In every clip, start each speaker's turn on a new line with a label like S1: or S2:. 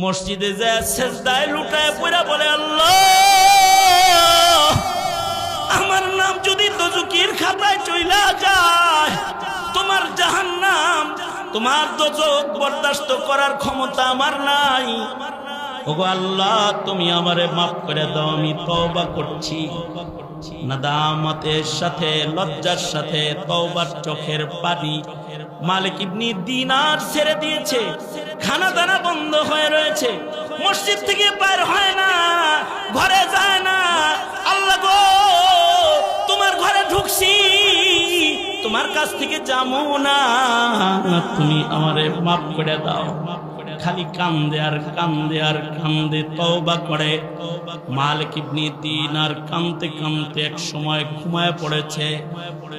S1: মসজিদে যায় সেজদায় লুটায় পড়া বলে, আল্লাহ আমার নাম যদি দোজখের খাতায় চইলা যায়, তোমার জাহান্নাম তোমার দোজখ বরদাস্ত করার ক্ষমতা আমার নাই। ওগো আল্লাহ তুমি আমারে মাফ করে দাও, আমি তওবা করছি। নাদামতের সাথে লজ্জার সাথে তওবার চোখের পানি মালিক ইবনে দিনার ছেড়ে দিয়েছে। খানা দানা বন্ধ হয়ে রয়েছে, মসজিদ থেকে বের হয় না, ঘরে যায় না। আল্লাহ গো তোমার ঘরে ঢুকছি, তোমার কাছ থেকে যাবো না, তুমি আমারে মাফ করে দাও। খালি কান্দে আর কান্দে আর কান্দে, তওবা করে। মালিক ইবনে দিনার কান্দতে কান্দতে এক সময় ঘুমায় পড়েছে।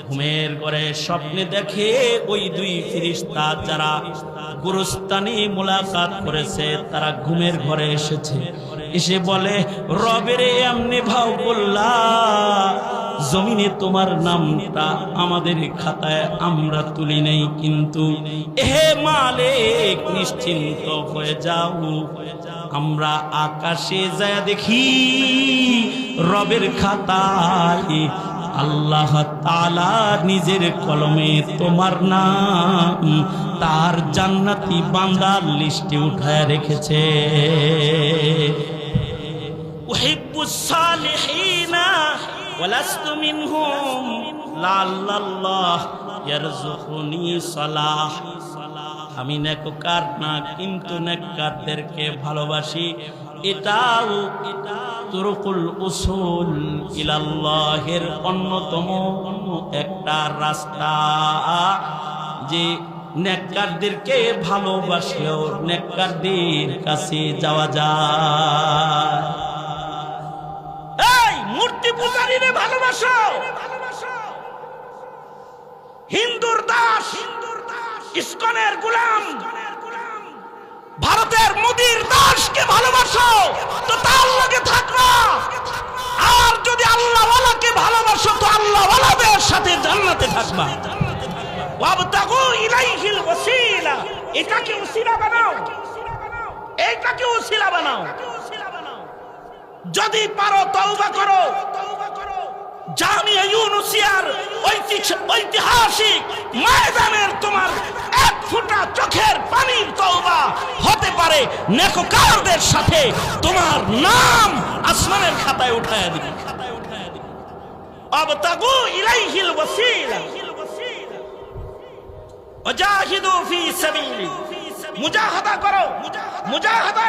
S1: ঘুমের ঘরে স্বপ্নে দেখে ওই দুই ফেরেশতা যারা গুরুস্থানে মুলাকাত করেছে, তারা ঘুমের ঘরে এসেছে। এসে বলে, রবেরে এমনি ভাও বললা, জমিনে তোমার নামটা আমাদের খাতায় আমরা তুলি নেই, কিন্তু হে মালিক নিশ্চিন্ত হয়ে যাও, আমরা আকাশে যায় দেখি রবের খাতায় আল্লাহ তাআলা নিজের কলমে তোমার নাম তার জান্নাতি বান্দার লিস্টে উঠায় রেখেছে। উহিব্বুস সালিহিনা ওয়ালাস্তু মিনহুম লাআল্লাল্লাহ ইয়ারযুকুনি সালাহ। আমি নেককার না, কিন্তু নেককারদেরকে ভালোবাসি। এটাও তুরুকুল উসুল ইলাল্লাহের অন্যতম একটা রাস্তা, যে নেককারদেরকে ভালোবাসলেও নেককারদের কাছে যাওয়া যায়। এই মূর্তি পূজারীরে ভালোবাসো, হিন্দুর দাস, ইসকনের গোলাম, ভারতের মোদির দাসকে ভালোবাসো তো তার লগে থাকবা। আর যদি আল্লাহওয়ালাকে ভালোবাসো তো আল্লাহওয়ালাদের সাথে জান্নাতে থাকবা। ওয়াবতাগু ইলাইহিল ওয়াসিলা, এটাকে ওসিলা বানাও, এটাকে ওসিলা বানাও। যদি পারো তওবা করো। জামিয়া ইউনুসিয়ার ঐতিহাসিক ময়দানের তোমার এক ফোঁটা চোখের পানির তওবা হতে পারে নেককারদের সাথে তোমার নাম আসমানের খাতায় উঠায়া দিবে। আবতাগু ইলাইহিল ওয়াসিলা ওয়াজাহিদু ফি সাবিলি, মুজাহাদা করো। মুজাহাদা